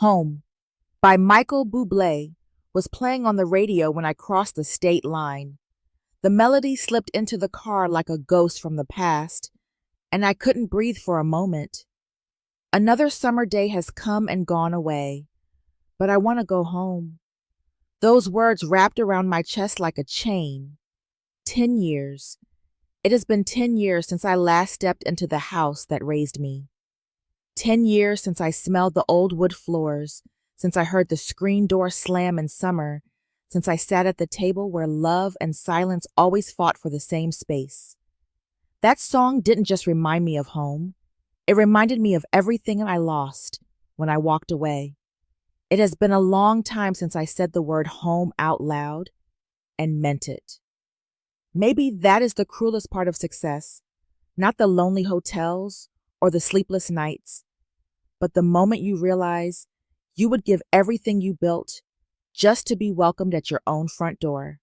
Home by Michael Bublé was playing on the radio when I crossed the state line. The melody slipped into the car like a ghost from the past, and I couldn't breathe for a moment. Another summer day has come and gone away, but I want to go home. Those words wrapped around my chest like a chain. 10 years. It has been 10 years since I last stepped into the house that raised me. 10 years since I smelled the old wood floors, since I heard the screen door slam in summer, since I sat at the table where love and silence always fought for the same space. That song didn't just remind me of home. It reminded me of everything I lost when I walked away. It has been a long time since I said the word home out loud and meant it. Maybe that is the cruelest part of success, not the lonely hotels or the sleepless nights, but the moment you realize you would give everything you built just to be welcomed at your own front door.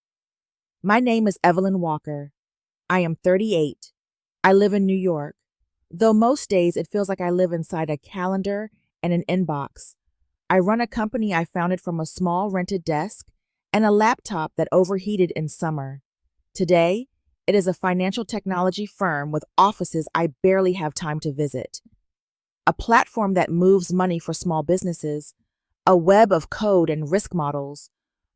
My name is Evelyn Walker. I am 38. I live in New York, though most days it feels like I live inside a calendar and an inbox. I run a company I founded from a small rented desk and a laptop that overheated in summer. Today, it is a financial technology firm with offices I barely have time to visit. A platform that moves money for small businesses, a web of code and risk models,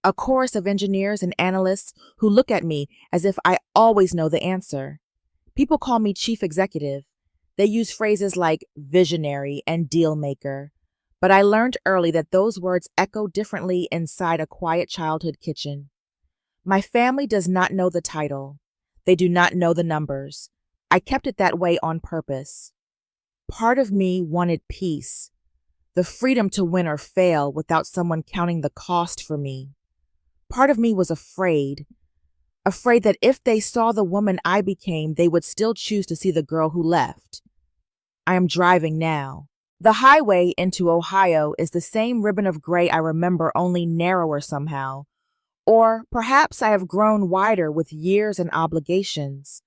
a chorus of engineers and analysts who look at me as if I always know the answer. People call me chief executive. They use phrases like visionary and deal maker. But I learned early that those words echo differently inside a quiet childhood kitchen. My family does not know the title. They do not know the numbers. I kept it that way on purpose. Part of me wanted peace, the freedom to win or fail without someone counting the cost for me. Part of me was afraid that if they saw the woman I became, they would still choose to see the girl who left. I am driving now. The highway into Ohio is the same ribbon of gray I remember, only narrower somehow. Or perhaps I have grown wider with years and obligations.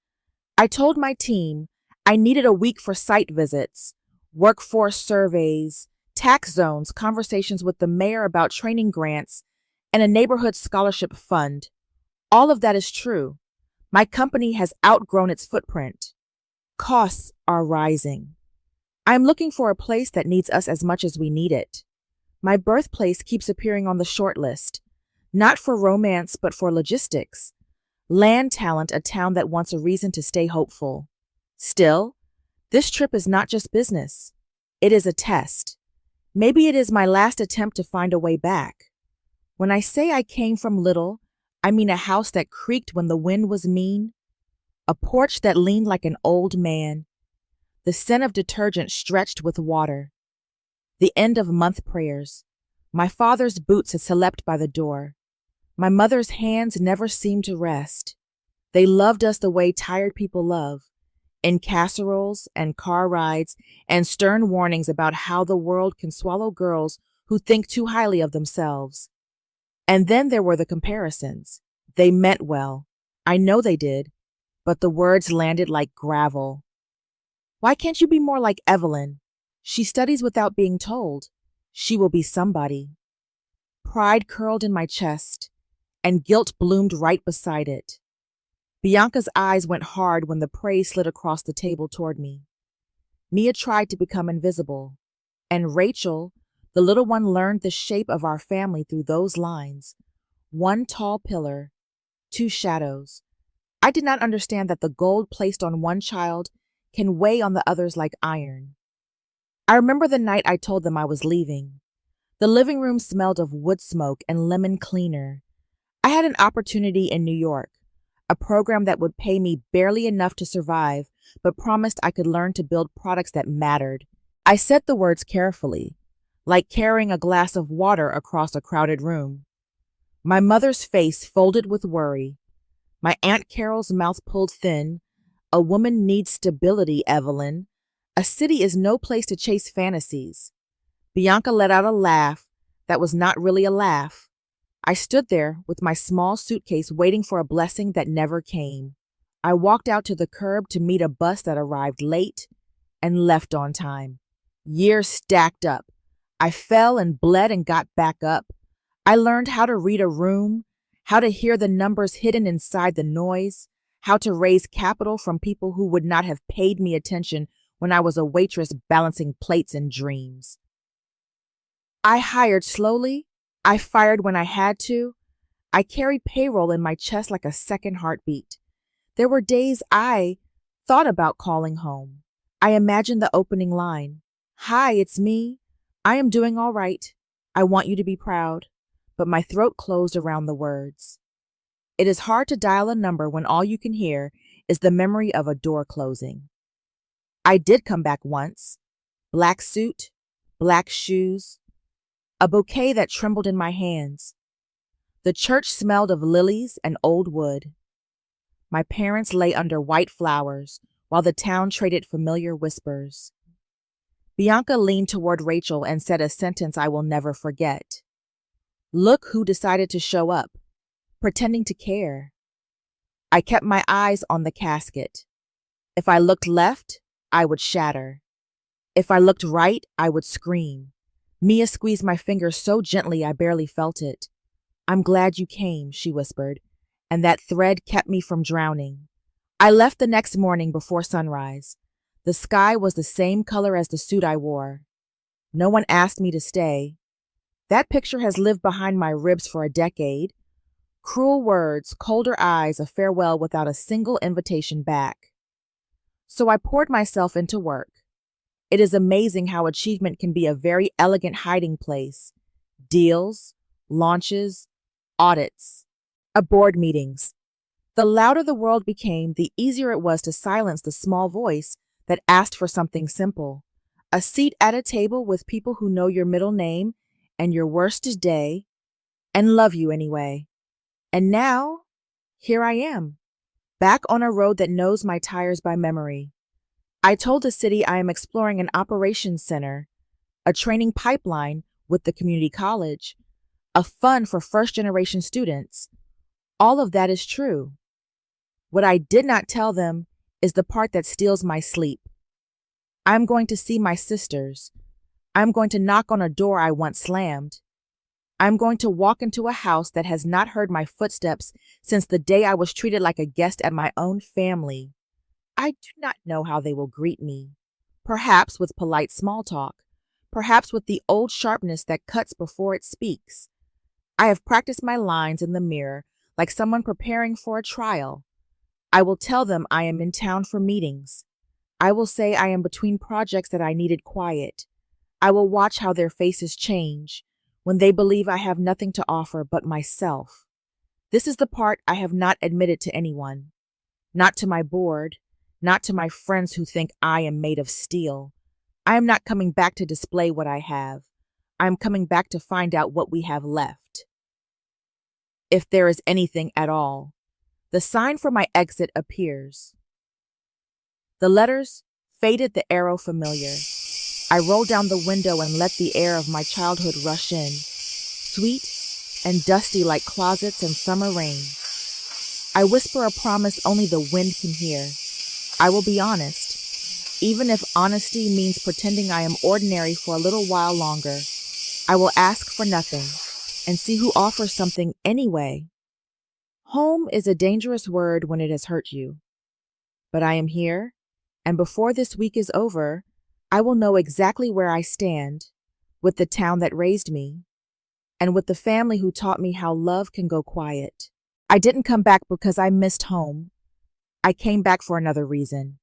I told my team I needed a week for site visits, workforce surveys, tax zones, conversations with the mayor about training grants, and a neighborhood scholarship fund. All of that is true. My company has outgrown its footprint. Costs are rising. I'm looking for a place that needs us as much as we need it. My birthplace keeps appearing on the short list, not for romance but for logistics. Land talent, a town that wants a reason to stay hopeful. Still, this trip is not just business. It is a test. Maybe it is my last attempt to find a way back. When I say I came from little, I mean a house that creaked when the wind was mean, a porch that leaned like an old man, the scent of detergent stretched with water, the end of month prayers. My father's boots had slept by the door. My mother's hands never seemed to rest. They loved us the way tired people love, in casseroles and car rides and stern warnings about how the world can swallow girls who think too highly of themselves. And then there were the comparisons. They meant well. I know they did, but the words landed like gravel. Why can't you be more like Evelyn? She studies without being told. She will be somebody. Pride curled in my chest, and guilt bloomed right beside it. Bianca's eyes went hard when the praise slid across the table toward me. Mia tried to become invisible, and Rachel, the little one, learned the shape of our family through those lines. One tall pillar, two shadows. I did not understand that the gold placed on one child can weigh on the others like iron. I remember the night I told them I was leaving. The living room smelled of wood smoke and lemon cleaner. I had an opportunity in New York, a program that would pay me barely enough to survive, but promised I could learn to build products that mattered. I said the words carefully, like carrying a glass of water across a crowded room. My mother's face folded with worry. My Aunt Carol's mouth pulled thin. A woman needs stability, Evelyn. A city is no place to chase fantasies. Bianca let out a laugh that was not really a laugh. I stood there with my small suitcase waiting for a blessing that never came. I walked out to the curb to meet a bus that arrived late and left on time. Years stacked up. I fell and bled and got back up. I learned how to read a room, how to hear the numbers hidden inside the noise, how to raise capital from people who would not have paid me attention when I was a waitress balancing plates in dreams. I hired slowly. I fired when I had to. I carried payroll in my chest like a second heartbeat. There were days I thought about calling home. I imagined the opening line. Hi, it's me. I am doing all right. I want you to be proud. But my throat closed around the words. It is hard to dial a number when all you can hear is the memory of a door closing. I did come back once. Black suit, black shoes, a bouquet that trembled in my hands. The church smelled of lilies and old wood. My parents lay under white flowers while the town traded familiar whispers. Bianca leaned toward Rachel and said a sentence I will never forget. Look who decided to show up, pretending to care. I kept my eyes on the casket. If I looked left, I would shatter. If I looked right, I would scream. Mia squeezed my fingers so gently I barely felt it. I'm glad you came, she whispered, and that thread kept me from drowning. I left the next morning before sunrise. The sky was the same color as the suit I wore. No one asked me to stay. That picture has lived behind my ribs for a decade. Cruel words, colder eyes, a farewell without a single invitation back. So I poured myself into work. It is amazing how achievement can be a very elegant hiding place. Deals, launches, audits, board meetings. The louder the world became, the easier it was to silence the small voice that asked for something simple. A seat at a table with people who know your middle name and your worst day and love you anyway. And now, here I am, back on a road that knows my tires by memory. I told the city I am exploring an operations center, a training pipeline with the community college, a fund for first-generation students. All of that is true. What I did not tell them is the part that steals my sleep. I'm going to see my sisters. I'm going to knock on a door I once slammed. I'm going to walk into a house that has not heard my footsteps since the day I was treated like a guest at my own family. I do not know how they will greet me. Perhaps with polite small talk. Perhaps with the old sharpness that cuts before it speaks. I have practiced my lines in the mirror like someone preparing for a trial. I will tell them I am in town for meetings. I will say I am between projects that I needed quiet. I will watch how their faces change when they believe I have nothing to offer but myself. This is the part I have not admitted to anyone. Not to my board, not to my friends who think I am made of steel. I am not coming back to display what I have. I am coming back to find out what we have left. If there is anything at all. The sign for my exit appears. The letters faded, the arrow familiar. I roll down the window and let the air of my childhood rush in, sweet and dusty like closets and summer rain. I whisper a promise only the wind can hear. I will be honest, even if honesty means pretending I am ordinary for a little while longer. I will ask for nothing and see who offers something anyway. Home is a dangerous word when it has hurt you. But I am here, and before this week is over, I will know exactly where I stand, with the town that raised me, and with the family who taught me how love can go quiet. I didn't come back because I missed home. I came back for another reason,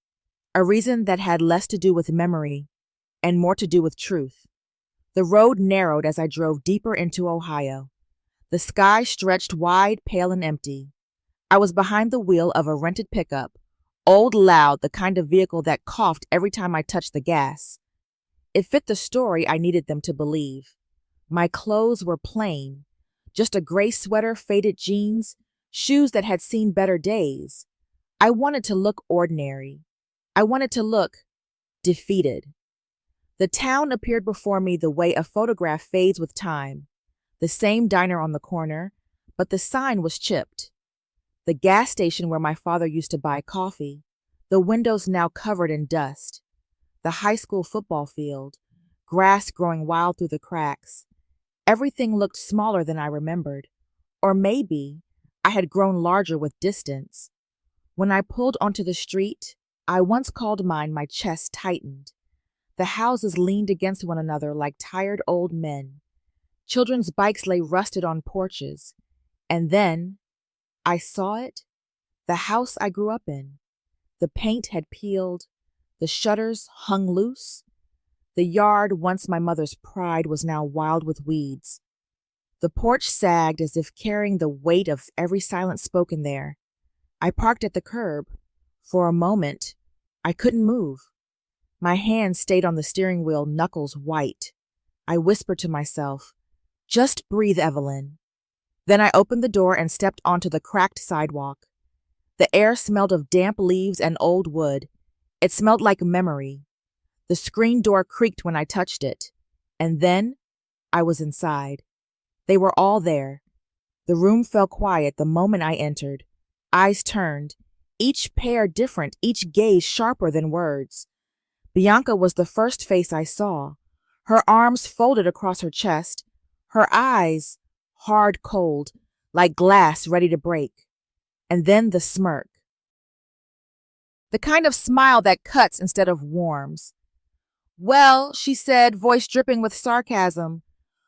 a reason that had less to do with memory and more to do with truth. The road narrowed as I drove deeper into Ohio. The sky stretched wide, pale, and empty. I was behind the wheel of a rented pickup, old, loud, the kind of vehicle that coughed every time I touched the gas. It fit the story I needed them to believe. My clothes were plain, just a gray sweater, faded jeans, shoes that had seen better days. I wanted to look ordinary. I wanted to look defeated. The town appeared before me the way a photograph fades with time. The same diner on the corner, but the sign was chipped. The gas station where my father used to buy coffee, the windows now covered in dust. The high school football field, grass growing wild through the cracks. Everything looked smaller than I remembered. Or maybe I had grown larger with distance. When I pulled onto the street I once called mine, my chest tightened. The houses leaned against one another like tired old men. Children's bikes lay rusted on porches. And then I saw it, the house I grew up in. The paint had peeled, the shutters hung loose. The yard, once my mother's pride, was now wild with weeds. The porch sagged as if carrying the weight of every silence spoken there. I parked at the curb. For a moment, I couldn't move. My hands stayed on the steering wheel, knuckles white. I whispered to myself, "Just breathe, Evelyn." Then I opened the door and stepped onto the cracked sidewalk. The air smelled of damp leaves and old wood. It smelled like memory. The screen door creaked when I touched it. And then I was inside. They were all there. The room fell quiet the moment I entered. Eyes turned, each pair different, each gaze sharper than words. Bianca was the first face I saw. Her arms folded across her chest, her eyes hard cold, like glass ready to break. And then the smirk. The kind of smile that cuts instead of warms. "Well," she said, voice dripping with sarcasm,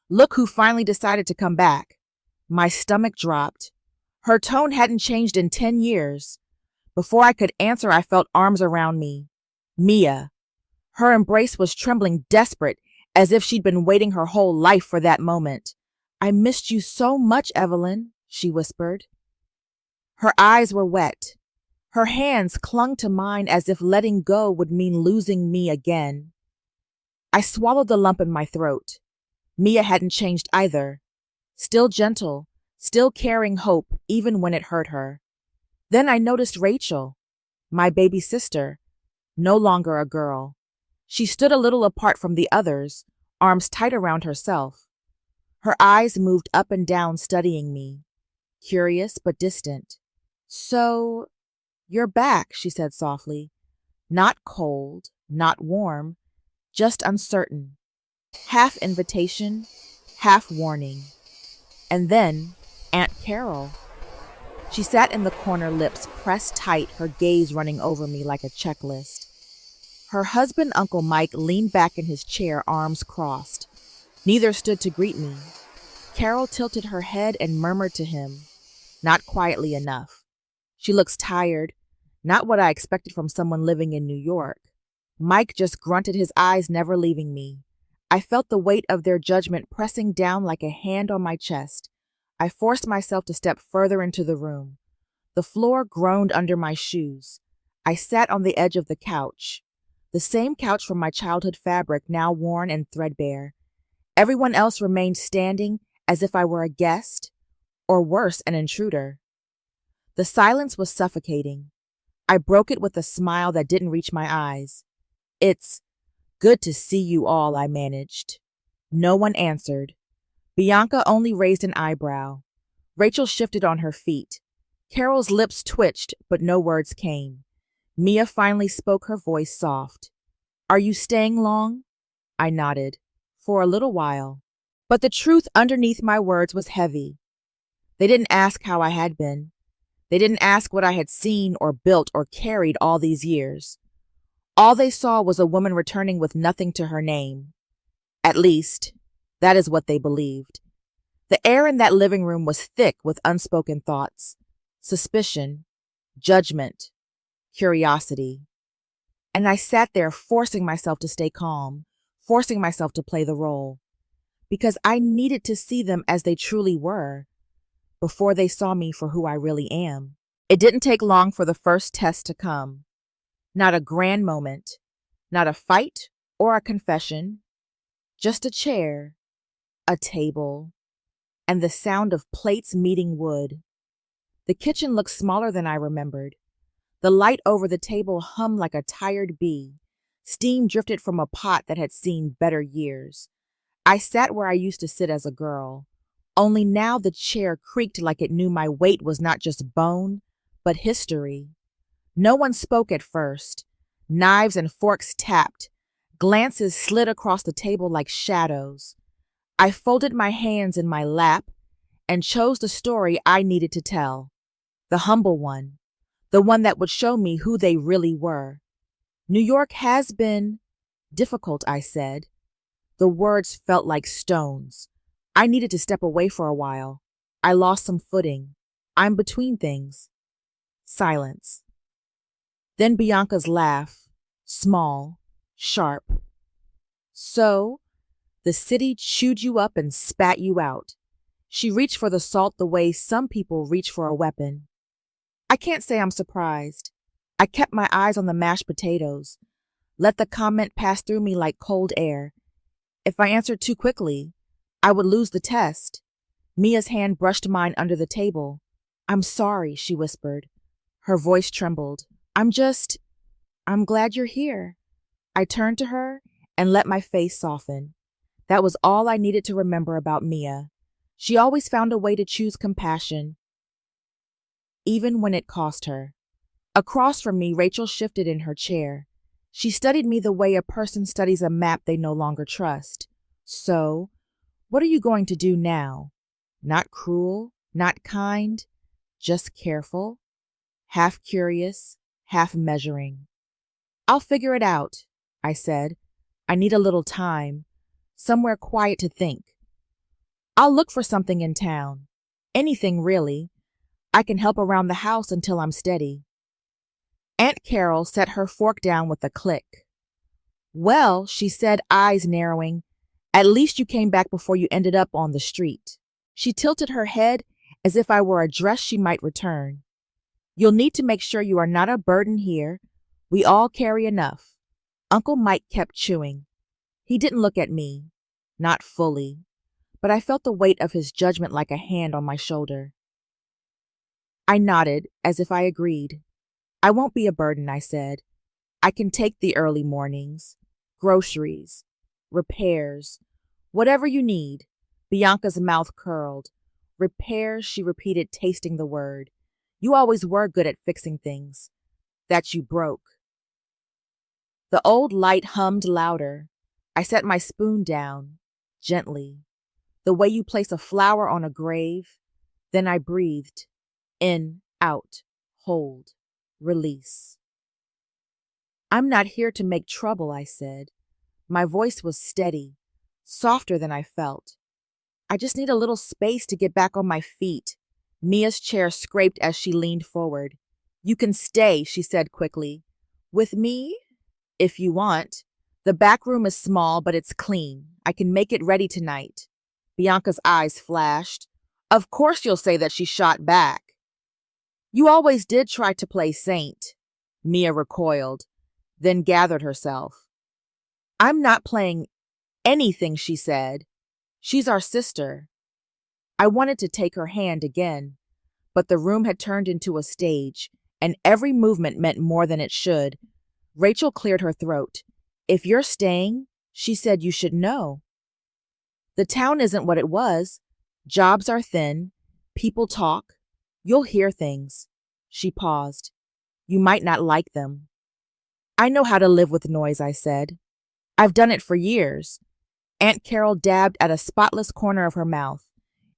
"look who finally decided to come back." My stomach dropped. Her tone hadn't changed in 10 years. Before I could answer, I felt arms around me. Mia. Her embrace was trembling, desperate, as if she'd been waiting her whole life for that moment. "I missed you so much, Evelyn," she whispered. Her eyes were wet. Her hands clung to mine as if letting go would mean losing me again. I swallowed the lump in my throat. Mia hadn't changed either. Still gentle, still carrying hope even when it hurt her. Then I noticed Rachel, my baby sister, no longer a girl. She stood a little apart from the others, arms tight around herself. Her eyes moved up and down, studying me, curious but distant. "So, you're back," she said softly. Not cold, not warm, just uncertain. Half invitation, half warning. And then Aunt Carol. She sat in the corner, lips pressed tight, her gaze running over me like a checklist. Her husband, Uncle Mike, leaned back in his chair, arms crossed. Neither stood to greet me. Carol tilted her head and murmured to him, not quietly enough. "She looks tired," not what I expected from someone living in New York. Mike just grunted, his eyes never leaving me. I felt the weight of their judgment pressing down like a hand on my chest. I forced myself to step further into the room. The floor groaned under my shoes. I sat on the edge of the couch. The same couch from my childhood fabric, now worn and threadbare. Everyone else remained standing as if I were a guest, or worse, an intruder. The silence was suffocating. I broke it with a smile that didn't reach my eyes. "It's good to see you all," I managed. No one answered. Bianca only raised an eyebrow. Rachel shifted on her feet. Carol's lips twitched, but no words came. Mia finally spoke, her voice soft. "Are you staying long?" I nodded. "For a little while." But the truth underneath my words was heavy. They didn't ask how I had been. They didn't ask what I had seen or built or carried all these years. All they saw was a woman returning with nothing to her name. At least, that is what they believed. The air in that living room was thick with unspoken thoughts, suspicion, judgment, curiosity. And I sat there forcing myself to stay calm, forcing myself to play the role, because I needed to see them as they truly were, before they saw me for who I really am. It didn't take long for the first test to come. Not a grand moment, not a fight or a confession, just a chair, a table, and the sound of plates meeting wood. The kitchen looked smaller than I remembered. The light over the table hummed like a tired bee. Steam drifted from a pot that had seen better years. I sat where I used to sit as a girl, only now the chair creaked like it knew my weight was not just bone, but history. No one spoke at first. Knives and forks tapped. Glances slid across the table like shadows. I folded my hands in my lap and chose the story I needed to tell. The humble one. The one that would show me who they really were. New York has been difficult, I said. The words felt like stones. I needed to step away for a while. I lost some footing. I'm between things. Silence. Then Bianca's laugh, small, sharp. So, the city chewed you up and spat you out. She reached for the salt the way some people reach for a weapon. I can't say I'm surprised. I kept my eyes on the mashed potatoes, let the comment pass through me like cold air. If I answered too quickly, I would lose the test. Mia's hand brushed mine under the table. I'm sorry, she whispered. Her voice trembled. I'm glad you're here. I turned to her and let my face soften. That was all I needed to remember about Mia. She always found a way to choose compassion, even when it cost her. Across from me, Rachel shifted in her chair. She studied me the way a person studies a map they no longer trust. So, what are you going to do now? Not cruel, not kind, just careful, half curious, half measuring. I'll figure it out, I said. I need a little time, somewhere quiet to think. I'll look for something in town. Anything, really. I can help around the house until I'm steady. Aunt Carol set her fork down with a click. Well, she said, eyes narrowing, at least you came back before you ended up on the street. She tilted her head as if I were a dress she might return. You'll need to make sure you are not a burden here. We all carry enough. Uncle Mike kept chewing. He didn't look at me, not fully, but I felt the weight of his judgment like a hand on my shoulder. I nodded as if I agreed. I won't be a burden, I said. I can take the early mornings, groceries, repairs, whatever you need. Bianca's mouth curled. Repairs, she repeated, tasting the word. You always were good at fixing things. That you broke. The old light hummed louder. I set my spoon down, gently, the way you place a flower on a grave. Then I breathed. In, out, hold, release. I'm not here to make trouble, I said. My voice was steady, softer than I felt. I just need a little space to get back on my feet. Mia's chair scraped as she leaned forward. You can stay, she said quickly. With me? If you want. The back room is small, but it's clean. I can make it ready tonight. Bianca's eyes flashed. Of course you'll say that she shot back. You always did try to play saint. Mia recoiled, then gathered herself. I'm not playing anything, she said. She's our sister. I wanted to take her hand again, but the room had turned into a stage, and every movement meant more than it should. Rachel cleared her throat. If you're staying, she said, you should know. The town isn't what it was. Jobs are thin. People talk. You'll hear things. She paused. You might not like them. I know how to live with noise, I said. I've done it for years. Aunt Carol dabbed at a spotless corner of her mouth.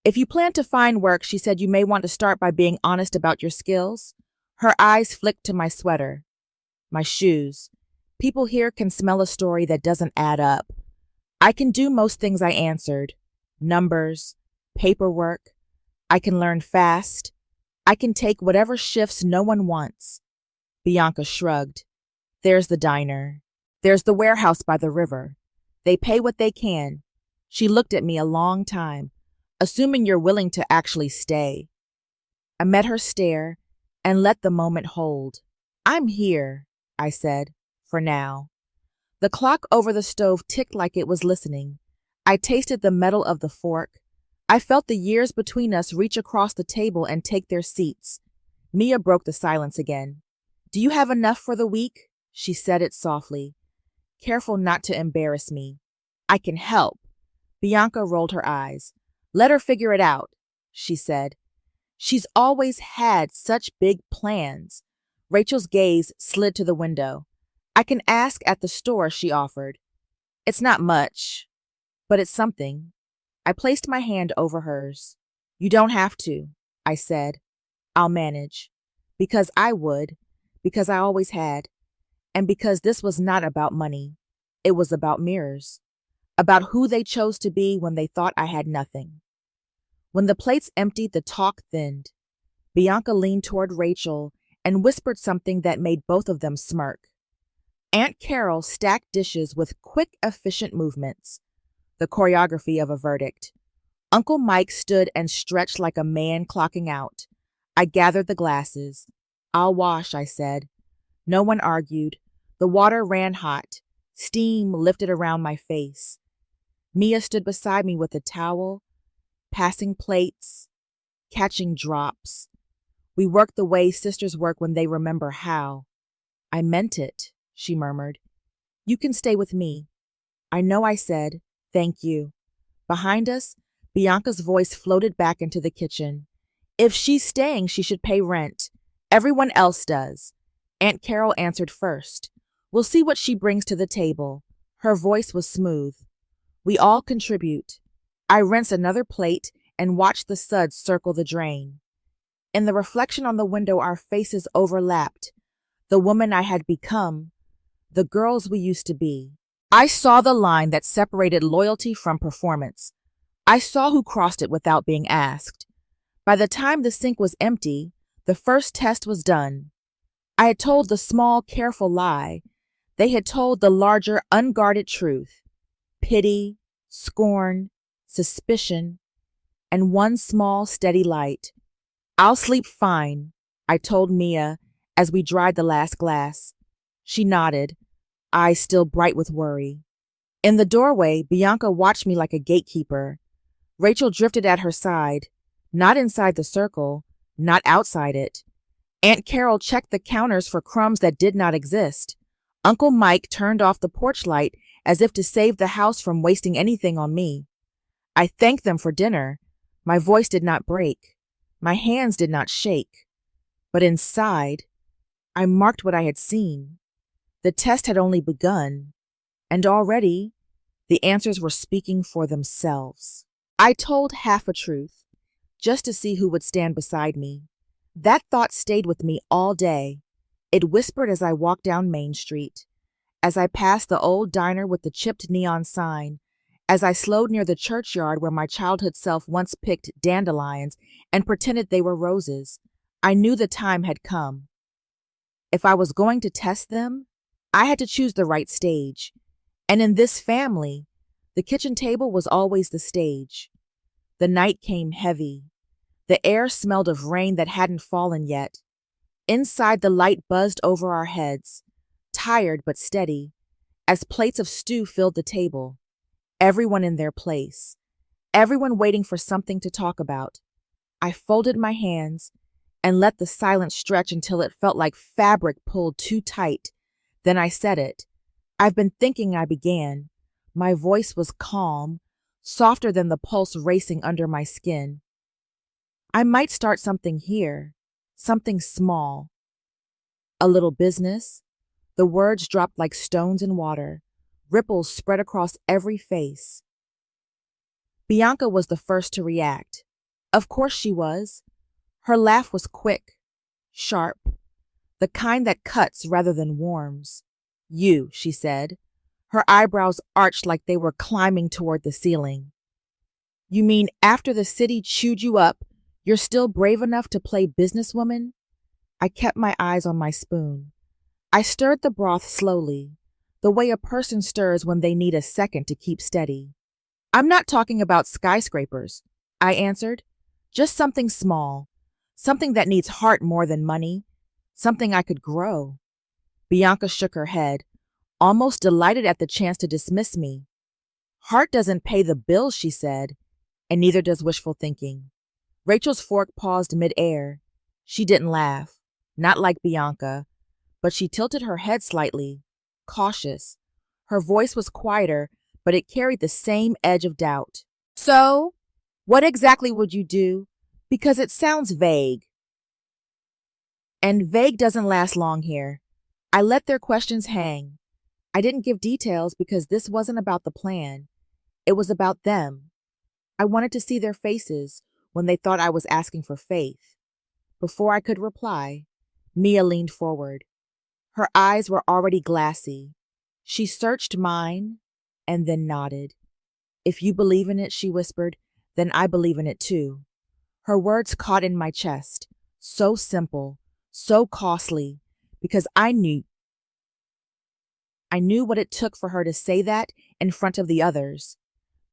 If you plan to find work, she said, you may want to start by being honest about your skills. Her eyes flicked to my sweater, my shoes. People here can smell a story that doesn't add up. I can do most things, I answered. Numbers, paperwork. I can learn fast. I can take whatever shifts no one wants. Bianca shrugged. There's the diner. There's the warehouse by the river. They pay what they can. She looked at me a long time, assuming you're willing to actually stay. I met her stare and let the moment hold. I'm here, I said, for now. The clock over the stove ticked like it was listening. I tasted the metal of the fork. I felt the years between us reach across the table and take their seats. Mia broke the silence again. Do you have enough for the week? She said it softly, careful not to embarrass me. I can help. Bianca rolled her eyes. Let her figure it out, she said. She's always had such big plans. Rachel's gaze slid to the window. I can ask at the store, she offered. It's not much, but it's something. I placed my hand over hers. You don't have to, I said. I'll manage. Because I would, because I always had, and because this was not about money. It was about mirrors, about who they chose to be when they thought I had nothing. When the plates emptied, the talk thinned. Bianca leaned toward Rachel and whispered something that made both of them smirk. Aunt Carol stacked dishes with quick, efficient movements, the choreography of a verdict. Uncle Mike stood and stretched like a man clocking out. I gathered the glasses. I'll wash, I said. No one argued. The water ran hot. Steam lifted around my face. Mia stood beside me with a towel, passing plates, catching drops. We worked the way sisters work when they remember how. I meant it, she murmured. You can stay with me. I know, I said. Thank you. Behind us, Bianca's voice floated back into the kitchen. If she's staying, she should pay rent. Everyone else does. Aunt Carol answered first. We'll see what she brings to the table. Her voice was smooth. We all contribute. I rinsed another plate and watched the suds circle the drain. In the reflection on the window, our faces overlapped. The woman I had become, the girls we used to be. I saw the line that separated loyalty from performance. I saw who crossed it without being asked. By the time the sink was empty, the first test was done. I had told the small, careful lie. They had told the larger, unguarded truth. Pity, scorn, suspicion, and one small, steady light. I'll sleep fine, I told Mia as we dried the last glass. She nodded, eyes still bright with worry. In the doorway, Bianca watched me like a gatekeeper. Rachel drifted at her side, not inside the circle, not outside it. Aunt Carol checked the counters for crumbs that did not exist. Uncle Mike turned off the porch light as if to save the house from wasting anything on me. I thanked them for dinner. My voice did not break. My hands did not shake. But inside, I marked what I had seen. The test had only begun, and already the answers were speaking for themselves. I told half a truth, just to see who would stand beside me. That thought stayed with me all day. It whispered as I walked down Main Street, as I passed the old diner with the chipped neon sign, as I slowed near the churchyard where my childhood self once picked dandelions and pretended they were roses. I knew the time had come. If I was going to test them, I had to choose the right stage. And in this family, the kitchen table was always the stage. The night came heavy. The air smelled of rain that hadn't fallen yet. Inside, the light buzzed over our heads, tired but steady, as plates of stew filled the table. Everyone in their place. Everyone waiting for something to talk about. I folded my hands and let the silence stretch until it felt like fabric pulled too tight. Then I said it. I've been thinking, I began. My voice was calm, softer than the pulse racing under my skin. I might start something here, something small. A little business. The words dropped like stones in water. Ripples spread across every face. Bianca was the first to react. Of course she was. Her laugh was quick, sharp, the kind that cuts rather than warms. You, she said. Her eyebrows arched like they were climbing toward the ceiling. You mean after the city chewed you up, you're still brave enough to play businesswoman? I kept my eyes on my spoon. I stirred the broth slowly, the way a person stirs when they need a second to keep steady. I'm not talking about skyscrapers, I answered. Just something small, something that needs heart more than money, something I could grow. Bianca shook her head, almost delighted at the chance to dismiss me. Heart doesn't pay the bills, she said, and neither does wishful thinking. Rachel's fork paused mid-air. She didn't laugh, not like Bianca, but she tilted her head slightly, cautious. Her voice was quieter, but it carried the same edge of doubt. So, what exactly would you do? Because it sounds vague. And vague doesn't last long here. I let their questions hang. I didn't give details because this wasn't about the plan. It was about them. I wanted to see their faces when they thought I was asking for faith. Before I could reply, Mia leaned forward. Her eyes were already glassy. She searched mine and then nodded. If you believe in it, she whispered, then I believe in it too. Her words caught in my chest. So simple, so costly, because I knew what it took for her to say that in front of the others.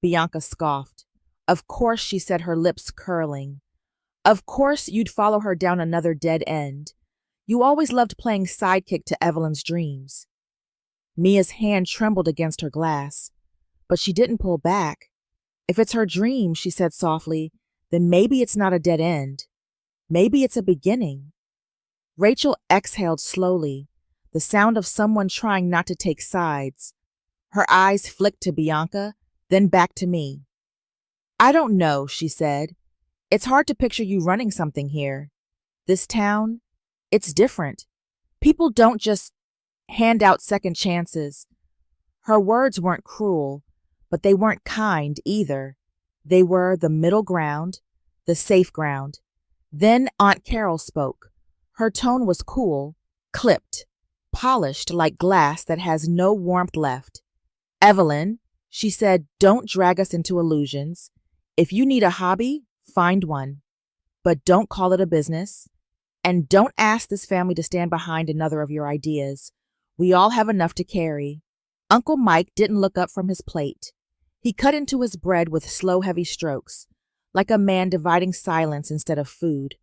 Bianca scoffed. Of course, she said, her lips curling. Of course you'd follow her down another dead end. You always loved playing sidekick to Evelyn's dreams. Mia's hand trembled against her glass, but she didn't pull back. If it's her dream, she said softly, then maybe it's not a dead end. Maybe it's a beginning. Rachel exhaled slowly, the sound of someone trying not to take sides. Her eyes flicked to Bianca, then back to me. I don't know, she said. It's hard to picture you running something here. This town, it's different. People don't just hand out second chances. Her words weren't cruel, but they weren't kind either. They were the middle ground, the safe ground. Then Aunt Carol spoke. Her tone was cool, clipped, polished like glass that has no warmth left. Evelyn, she said, don't drag us into illusions. If you need a hobby, find one. But don't call it a business. And don't ask this family to stand behind another of your ideas. We all have enough to carry. Uncle Mike didn't look up from his plate. He cut into his bread with slow, heavy strokes, like a man dividing silence instead of food.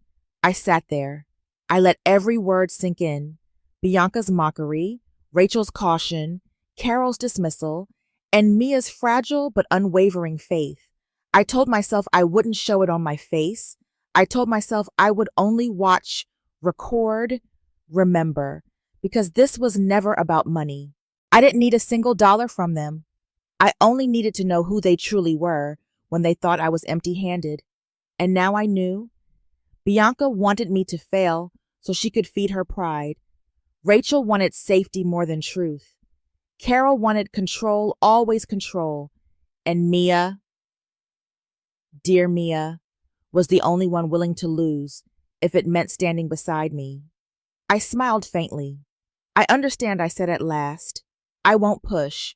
I sat there. I let every word sink in. Bianca's mockery, Rachel's caution, Carol's dismissal, and Mia's fragile but unwavering faith. I told myself I wouldn't show it on my face. I told myself I would only watch, record, remember, because this was never about money. I didn't need a single dollar from them. I only needed to know who they truly were when they thought I was empty-handed. And now I knew. Bianca wanted me to fail so she could feed her pride. Rachel wanted safety more than truth. Carol wanted control, always control. And Mia, dear Mia, was the only one willing to lose if it meant standing beside me. I smiled faintly. I understand, I said at last. I won't push.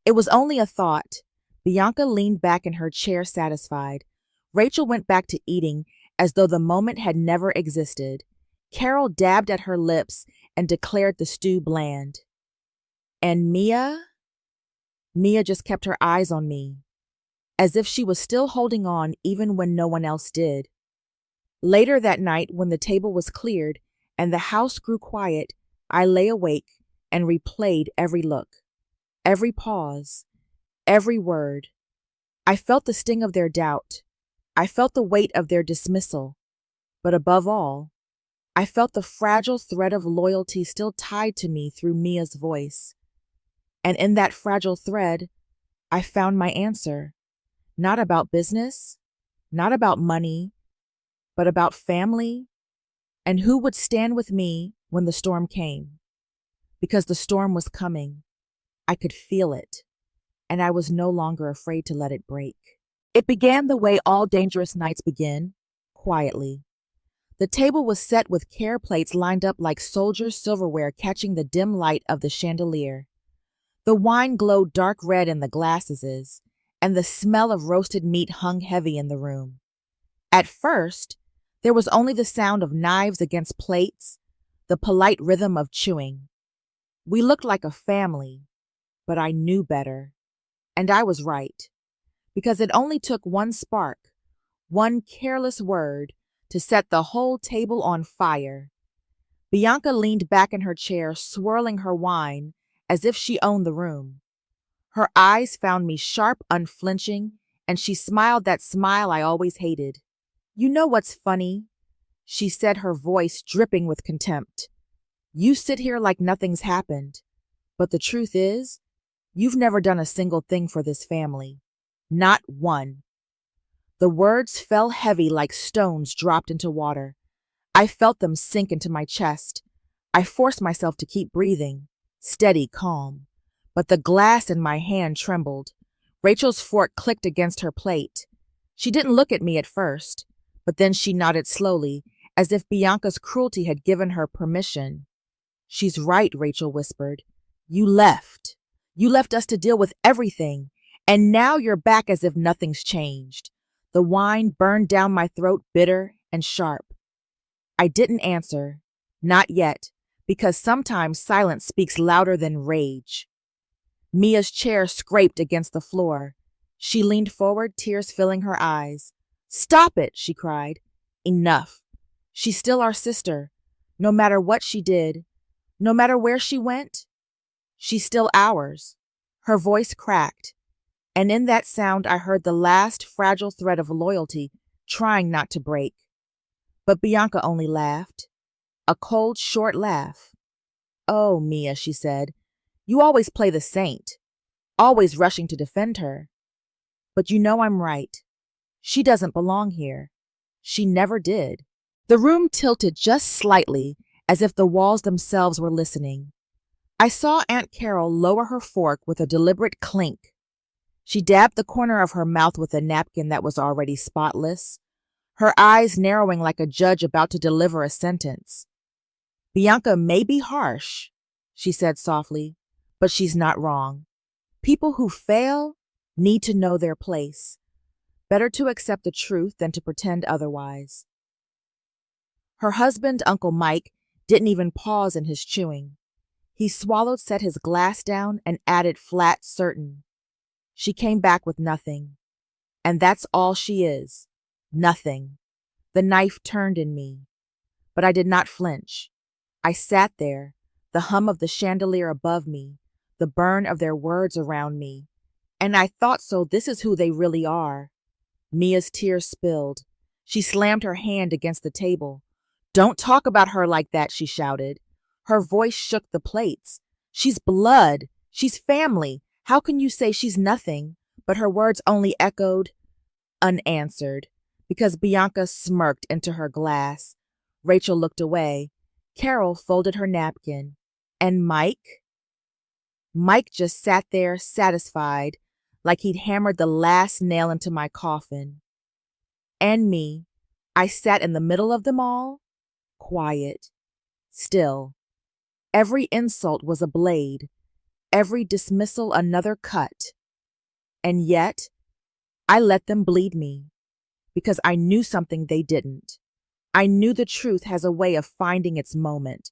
It was only a thought. Bianca leaned back in her chair, satisfied. Rachel went back to eating as though the moment had never existed. Carol dabbed at her lips and declared the stew bland. And Mia? Mia just kept her eyes on me, as if she was still holding on even when no one else did. Later that night, when the table was cleared and the house grew quiet, I lay awake and replayed every look, every pause, every word. I felt the sting of their doubt. I felt the weight of their dismissal. But above all, I felt the fragile thread of loyalty still tied to me through Mia's voice. And in that fragile thread, I found my answer. Not about business, not about money, but about family and who would stand with me when the storm came. Because the storm was coming. I could feel it, and I was no longer afraid to let it break. It began the way all dangerous nights begin, quietly. The table was set with care plates lined up like soldiers' silverware catching the dim light of the chandelier. The wine glowed dark red in the glasses, and the smell of roasted meat hung heavy in the room. At first, there was only the sound of knives against plates, the polite rhythm of chewing. We looked like a family, but I knew better. And I was right, because it only took one spark, one careless word, to set the whole table on fire. Bianca leaned back in her chair, swirling her wine as if she owned the room. Her eyes found me sharp, unflinching, and she smiled that smile I always hated. You know what's funny? She said, her voice dripping with contempt. You sit here like nothing's happened, but the truth is, you've never done a single thing for this family. Not one. The words fell heavy like stones dropped into water. I felt them sink into my chest. I forced myself to keep breathing, steady, calm. but the glass in my hand trembled. Rachel's fork clicked against her plate. She didn't look at me at first, but then she nodded slowly, as if Bianca's cruelty had given her permission. "She's right," Rachel whispered. "You left. You left us to deal with everything, and now you're back as if nothing's changed." The wine burned down my throat, bitter and sharp. I didn't answer, not yet, because sometimes silence speaks louder than rage. Mia's chair scraped against the floor. She leaned forward, tears filling her eyes. "Stop it," she cried. "Enough. She's still our sister. No matter what she did, no matter where she went, she's still ours." Her voice cracked, and in that sound I heard the last fragile thread of loyalty trying not to break. But Bianca only laughed. A cold, short laugh. "Oh, Mia," she said, "you always play the saint, always rushing to defend her. But you know I'm right. She doesn't belong here. She never did." The room tilted just slightly, as if the walls themselves were listening. I saw Aunt Carol lower her fork with a deliberate clink. She dabbed the corner of her mouth with a napkin that was already spotless, her eyes narrowing like a judge about to deliver a sentence. "Bianca may be harsh," she said softly, "but she's not wrong. People who fail need to know their place. Better to accept the truth than to pretend otherwise." Her husband, Uncle Mike, didn't even pause in his chewing. He swallowed, set his glass down, and added flat, certain, "She came back with nothing. And that's all she is. Nothing." The knife turned in me, but I did not flinch. I sat there, the hum of the chandelier above me, the burn of their words around me, and I thought, so this is who they really are. Mia's tears spilled. She slammed her hand against the table. "Don't talk about her like that," she shouted. Her voice shook the plates. "She's blood. She's family. How can you say she's nothing?" But her words only echoed unanswered, because Bianca smirked into her glass. Rachel looked away. Carol folded her napkin. And Mike? Mike just sat there, satisfied, like he'd hammered the last nail into my coffin. And me, I sat in the middle of them all, quiet, still. Every insult was a blade, every dismissal another cut. And yet, I let them bleed me, because I knew something they didn't. I knew the truth has a way of finding its moment.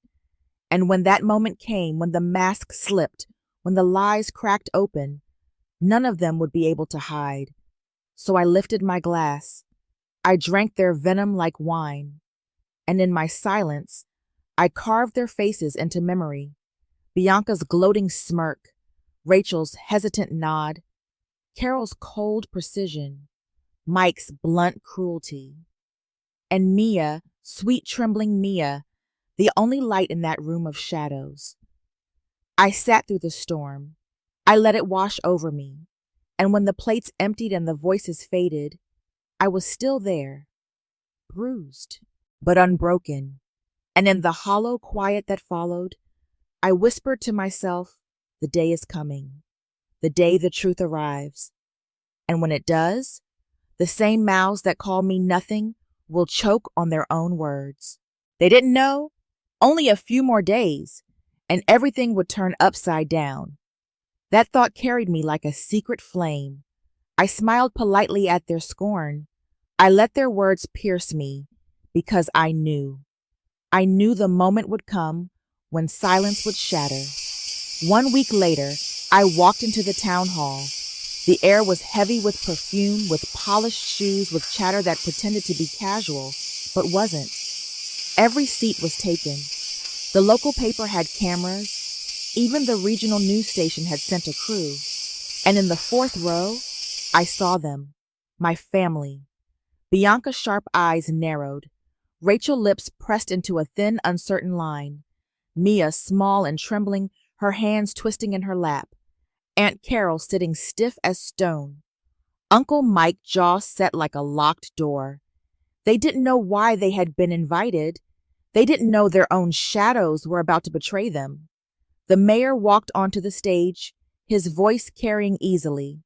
And when that moment came, when the mask slipped, when the lies cracked open, none of them would be able to hide. So I lifted my glass. I drank their venom like wine. And in my silence, I carved their faces into memory. Bianca's gloating smirk, Rachel's hesitant nod, Carol's cold precision, Mike's blunt cruelty. And Mia, sweet trembling Mia, the only light in that room of shadows. I sat through the storm. I let it wash over me. And when the plates emptied and the voices faded, I was still there, bruised, but unbroken. And in the hollow quiet that followed, I whispered to myself, the day is coming, the day the truth arrives. And when it does, the same mouths that call me nothing will choke on their own words. They didn't know. Only a few more days, and everything would turn upside down. That thought carried me like a secret flame. I smiled politely at their scorn. I let their words pierce me, because I knew. I knew the moment would come when silence would shatter. 1 week later, I walked into the town hall. The air was heavy with perfume, with polished shoes, with chatter that pretended to be casual, but wasn't. Every seat was taken. The local paper had cameras. Even the regional news station had sent a crew. And in the fourth row, I saw them, my family. Bianca's sharp eyes narrowed. Rachel's lips pressed into a thin, uncertain line. Mia, small and trembling, her hands twisting in her lap. Aunt Carol sitting stiff as stone. Uncle Mike, jaw set like a locked door. They didn't know why they had been invited. They didn't know their own shadows were about to betray them. The mayor walked onto the stage, his voice carrying easily.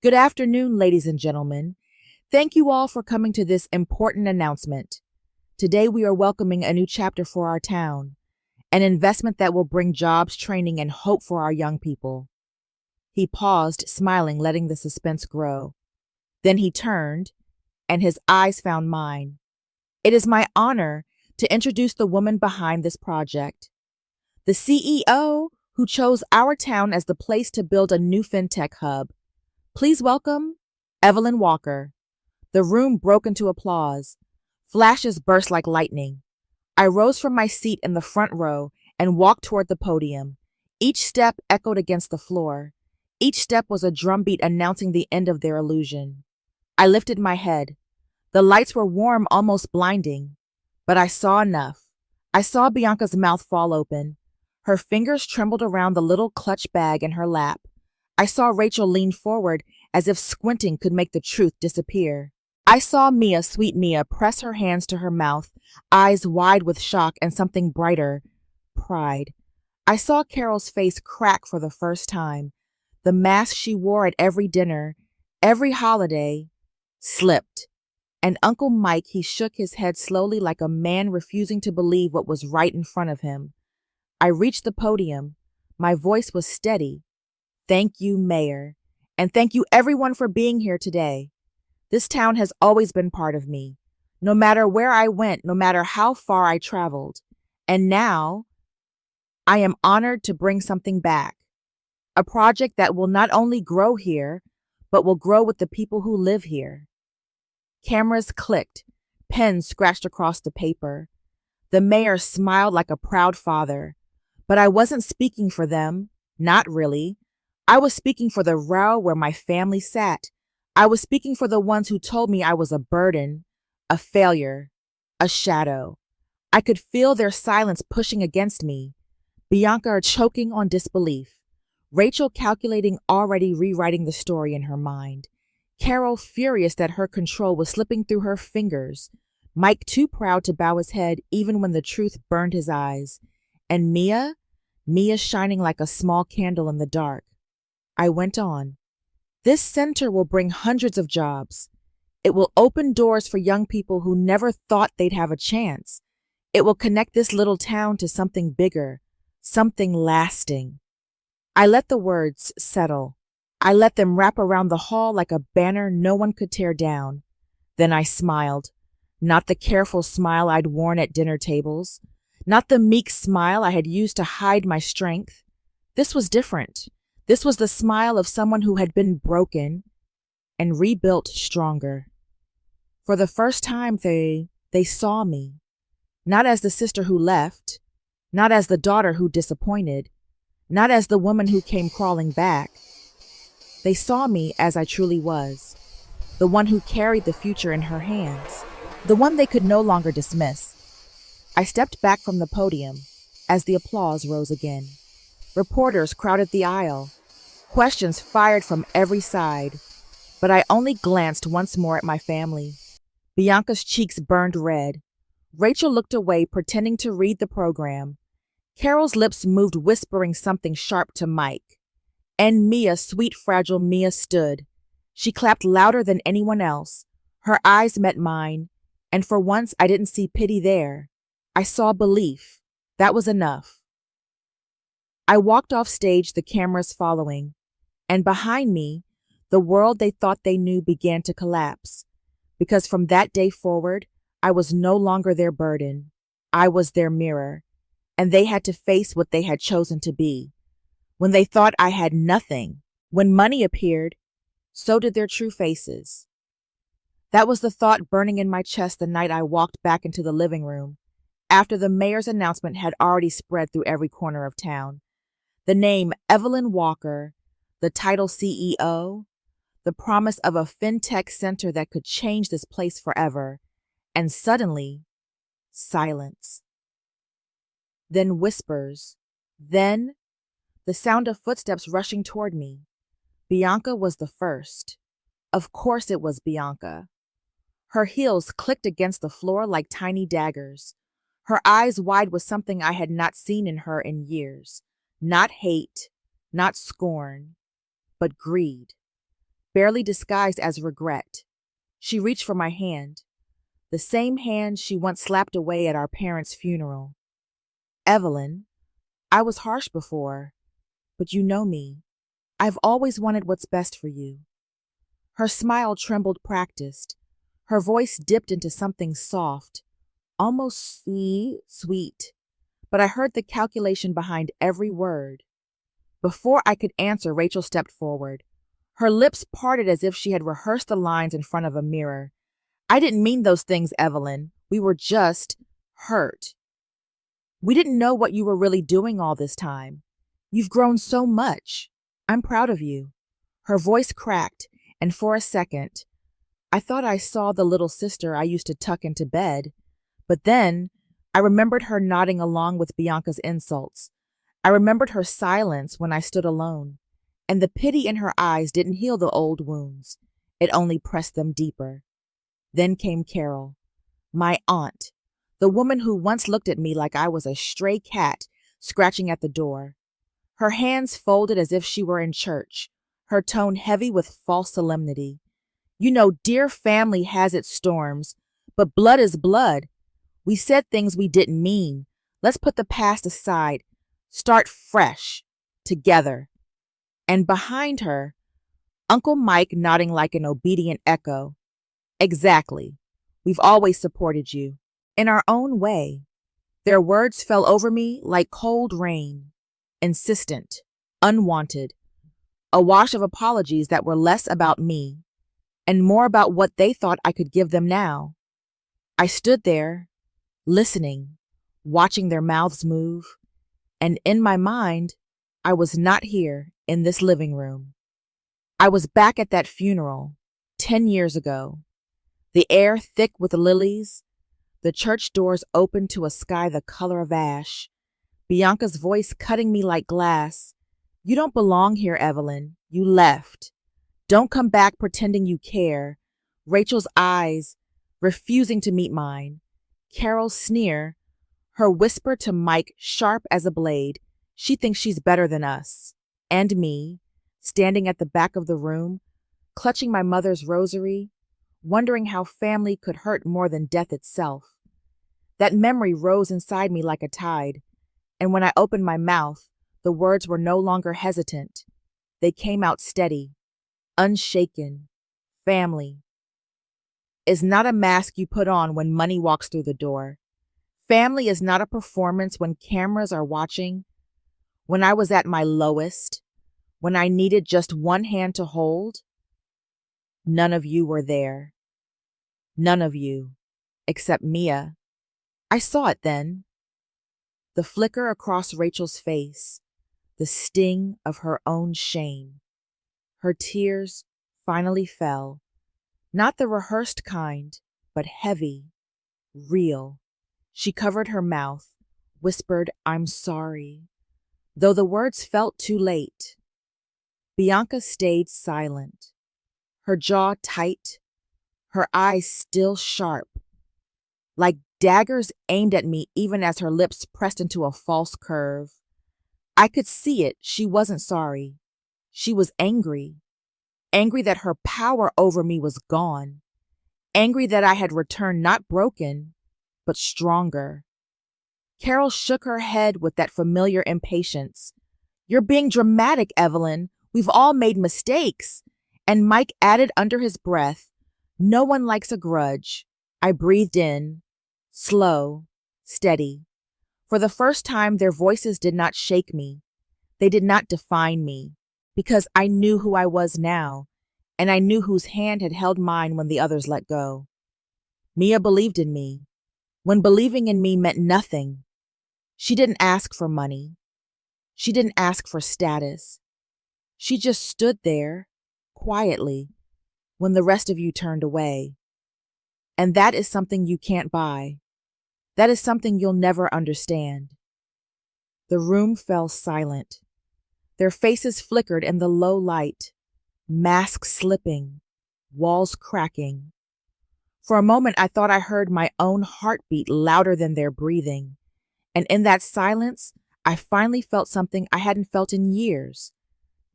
Good afternoon, ladies and gentlemen. Thank you all for coming to this important announcement. Today we are welcoming a new chapter for our town, an investment that will bring jobs, training, and hope for our young people. He paused, smiling, letting the suspense grow. Then he turned, and his eyes found mine. It is my honor to introduce the woman behind this project, the CEO who chose our town as the place to build a new fintech hub. Please welcome Evelyn Walker. The room broke into applause. Flashes burst like lightning. I rose from my seat in the front row and walked toward the podium. Each step echoed against the floor. Each step was a drumbeat announcing the end of their illusion. I lifted my head. The lights were warm, almost blinding. But I saw enough. I saw Bianca's mouth fall open. Her fingers trembled around the little clutch bag in her lap. I saw Rachel lean forward as if squinting could make the truth disappear. I saw Mia, sweet Mia, press her hands to her mouth, eyes wide with shock and something brighter, pride. I saw Carol's face crack for the first time. The mask she wore at every dinner, every holiday, slipped. And Uncle Mike, he shook his head slowly like a man refusing to believe what was right in front of him. I reached the podium. My voice was steady. Thank you, Mayor. And thank you everyone for being here today. This town has always been part of me, no matter where I went, no matter how far I traveled. And now, I am honored to bring something back. A project that will not only grow here, but will grow with the people who live here. Cameras clicked, pens scratched across the paper. The mayor smiled like a proud father. But I wasn't speaking for them, not really. I was speaking for the row where my family sat. I was speaking for the ones who told me I was a burden, a failure, a shadow. I could feel their silence pushing against me. Bianca choking on disbelief. Rachel calculating, already rewriting the story in her mind. Carol furious that her control was slipping through her fingers. Mike too proud to bow his head even when the truth burned his eyes. And Mia shining like a small candle in the dark. I went on. This center will bring hundreds of jobs. It will open doors for young people who never thought they'd have a chance. It will connect this little town to something bigger, something lasting. I let the words settle. I let them wrap around the hall like a banner no one could tear down. Then I smiled. Not the careful smile I'd worn at dinner tables. Not the meek smile I had used to hide my strength. This was different. This was the smile of someone who had been broken and rebuilt stronger. For the first time, they saw me. Not as the sister who left. Not as the daughter who disappointed. Not as the woman who came crawling back. They saw me as I truly was. The one who carried the future in her hands. The one they could no longer dismiss. I stepped back from the podium as the applause rose again. Reporters crowded the aisle. Questions fired from every side. But I only glanced once more at my family. Bianca's cheeks burned red. Rachel looked away, pretending to read the program. Carol's lips moved, whispering something sharp to Mike. And Mia, sweet, fragile Mia, stood. She clapped louder than anyone else. Her eyes met mine, and for once I didn't see pity there. I saw belief. That was enough. I walked off stage, the cameras following, and behind me, the world they thought they knew began to collapse. Because from that day forward, I was no longer their burden. I was their mirror, and they had to face what they had chosen to be. When they thought I had nothing, when money appeared, so did their true faces. That was the thought burning in my chest the night I walked back into the living room, after the mayor's announcement had already spread through every corner of town. The name Evelyn Walker, the title CEO, the promise of a fintech center that could change this place forever, and suddenly, silence. Then whispers. Then the sound of footsteps rushing toward me. Bianca was the first. Of course it was Bianca. Her heels clicked against the floor like tiny daggers. Her eyes wide with something I had not seen in her in years. Not hate, not scorn, but greed, barely disguised as regret. She reached for my hand, the same hand she once slapped away at our parents' funeral. Evelyn, I was harsh before, but you know me. I've always wanted what's best for you. Her smile trembled practiced. Her voice dipped into something soft, almost sweet, but I heard the calculation behind every word. Before I could answer, Rachel stepped forward. Her lips parted as if she had rehearsed the lines in front of a mirror. I didn't mean those things, Evelyn. We were just hurt. We didn't know what you were really doing all this time. You've grown so much. I'm proud of you. Her voice cracked, and for a second, I thought I saw the little sister I used to tuck into bed. But then, I remembered her nodding along with Bianca's insults. I remembered her silence when I stood alone, and the pity in her eyes didn't heal the old wounds. It only pressed them deeper. Then came Carol, my aunt, the woman who once looked at me like I was a stray cat scratching at the door. Her hands folded as if she were in church, her tone heavy with false solemnity. You know, dear family has its storms, but blood is blood. We said things we didn't mean. Let's put the past aside. Start fresh, together. And behind her, Uncle Mike nodding like an obedient echo. Exactly. We've always supported you. In our own way. Their words fell over me like cold rain. Insistent, unwanted. A wash of apologies that were less about me and more about what they thought I could give them now. I stood there, listening, watching their mouths move, and in my mind, I was not here in this living room. I was back at that funeral 10 years ago. The air thick with lilies, the church doors open to a sky the color of ash, Bianca's voice cutting me like glass. You don't belong here, Evelyn. You left. Don't come back pretending you care. Rachel's eyes, refusing to meet mine. Carol's sneer, her whisper to Mike sharp as a blade. She thinks she's better than us. And me, standing at the back of the room, clutching my mother's rosary, wondering how family could hurt more than death itself. That memory rose inside me like a tide, and when I opened my mouth, the words were no longer hesitant. They came out steady, unshaken. Family is not a mask you put on when money walks through the door. Family is not a performance when cameras are watching. When I was at my lowest, when I needed just one hand to hold, none of you were there. None of you, except Mia. I saw it then. The flicker across Rachel's face, the sting of her own shame. Her tears finally fell, not the rehearsed kind, but heavy, real. She covered her mouth, whispered, "I'm sorry," though the words felt too late. Bianca stayed silent, her jaw tight, her eyes still sharp, like daggers aimed at me even as her lips pressed into a false curve. I could see it. She wasn't sorry. She was angry. Angry that her power over me was gone. Angry that I had returned not broken, but stronger. Carol shook her head with that familiar impatience. "You're being dramatic, Evelyn. We've all made mistakes." And Mike added under his breath, "No one likes a grudge." I breathed in, slow, steady. For the first time, their voices did not shake me. They did not define me, because I knew who I was now, and I knew whose hand had held mine when the others let go. Mia believed in me, when believing in me meant nothing. She didn't ask for money. She didn't ask for status. She just stood there, quietly, when the rest of you turned away. And that is something you can't buy. That is something you'll never understand. The room fell silent. Their faces flickered in the low light, masks slipping, walls cracking. For a moment, I thought I heard my own heartbeat louder than their breathing. And in that silence, I finally felt something I hadn't felt in years.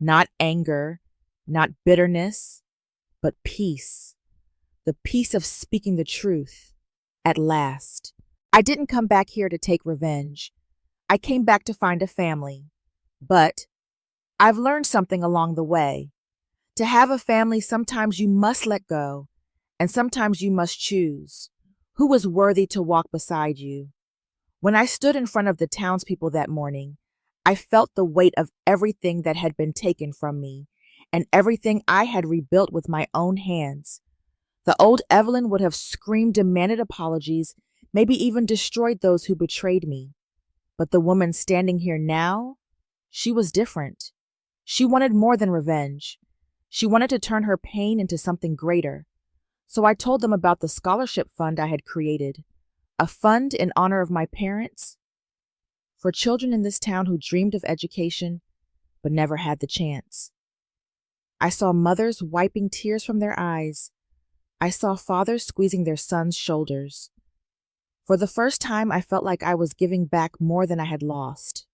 Not anger, not bitterness, but peace. The peace of speaking the truth. At last. I didn't come back here to take revenge. I came back to find a family. But I've learned something along the way. To have a family, sometimes you must let go, and sometimes you must choose who was worthy to walk beside you. When I stood in front of the townspeople that morning, I felt the weight of everything that had been taken from me and everything I had rebuilt with my own hands. The old Evelyn would have screamed, demanded apologies, maybe even destroyed those who betrayed me. But the woman standing here now, she was different. She wanted more than revenge. She wanted to turn her pain into something greater. So I told them about the scholarship fund I had created, a fund in honor of my parents, for children in this town who dreamed of education but never had the chance. I saw mothers wiping tears from their eyes. I saw fathers squeezing their sons' shoulders. For the first time, I felt like I was giving back more than I had lost.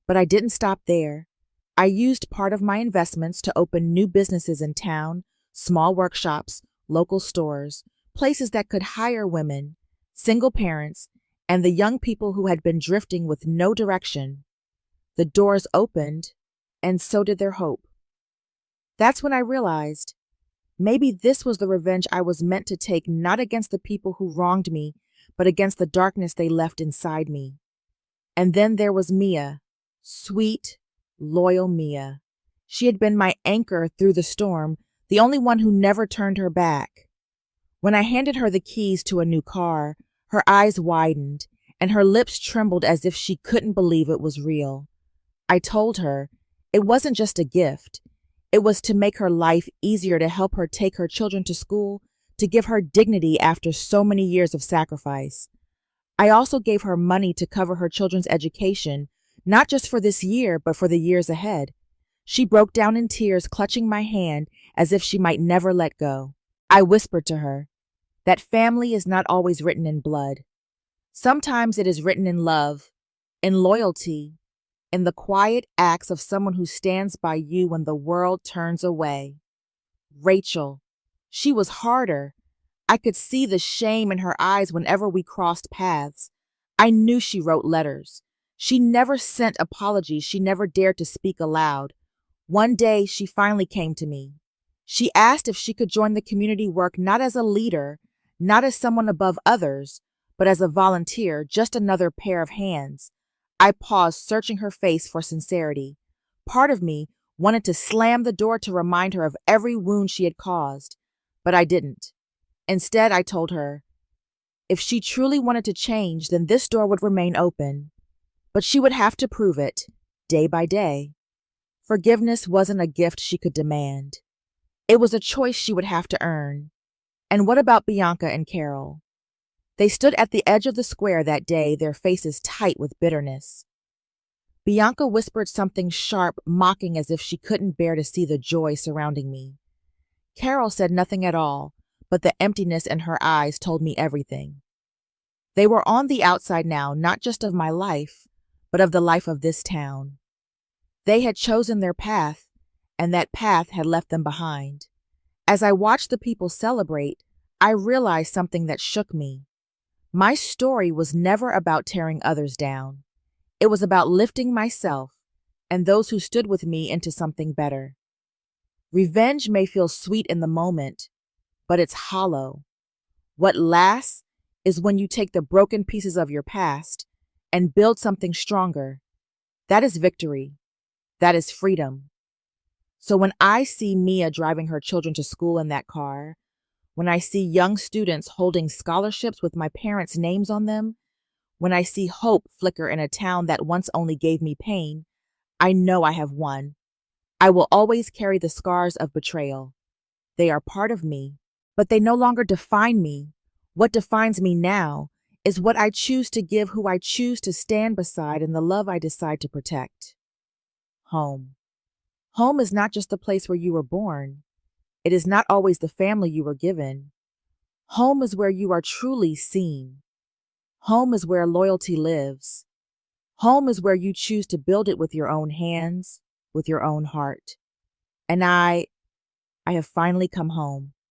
But I didn't stop there. I used part of my investments to open new businesses in town, small workshops, local stores, places that could hire women, single parents, and the young people who had been drifting with no direction. The doors opened, and so did their hope. That's when I realized maybe this was the revenge I was meant to take, not against the people who wronged me, but against the darkness they left inside me. And then there was Mia, sweet, loyal Mia. She had been my anchor through the storm, the only one who never turned her back. When I handed her the keys to a new car, her eyes widened, and her lips trembled as if she couldn't believe it was real. I told her it wasn't just a gift. It was to make her life easier, to help her take her children to school, to give her dignity after so many years of sacrifice. I also gave her money to cover her children's education, not just for this year, but for the years ahead. She broke down in tears, clutching my hand as if she might never let go. I whispered to her that family is not always written in blood. Sometimes it is written in love, in loyalty, in the quiet acts of someone who stands by you when the world turns away. Rachel, she was harder. I could see the shame in her eyes whenever we crossed paths. I knew she wrote letters. She never sent apologies. She never dared to speak aloud. One day, she finally came to me. She asked if she could join the community work, not as a leader, not as someone above others, but as a volunteer, just another pair of hands. I paused, searching her face for sincerity. Part of me wanted to slam the door to remind her of every wound she had caused, but I didn't. Instead, I told her, if she truly wanted to change, then this door would remain open, but she would have to prove it, day by day. Forgiveness wasn't a gift she could demand. It was a choice she would have to earn. And what about Bianca and Carol? They stood at the edge of the square that day, their faces tight with bitterness. Bianca whispered something sharp, mocking as if she couldn't bear to see the joy surrounding me. Carol said nothing at all, but the emptiness in her eyes told me everything. They were on the outside now, not just of my life, but of the life of this town. They had chosen their path, and that path had left them behind. As I watched the people celebrate, I realized something that shook me. My story was never about tearing others down. It was about lifting myself and those who stood with me into something better. Revenge may feel sweet in the moment, but it's hollow. What lasts is when you take the broken pieces of your past and build something stronger. That is victory. That is freedom. So when I see Mia driving her children to school in that car, when I see young students holding scholarships with my parents' names on them, when I see hope flicker in a town that once only gave me pain, I know I have won. I will always carry the scars of betrayal. They are part of me, but they no longer define me. What defines me now is what I choose to give, who I choose to stand beside, and the love I decide to protect. Home. Home is not just the place where you were born. It is not always the family you were given. Home is where you are truly seen. Home is where loyalty lives. Home is where you choose to build it with your own hands, with your own heart. And I have finally come home.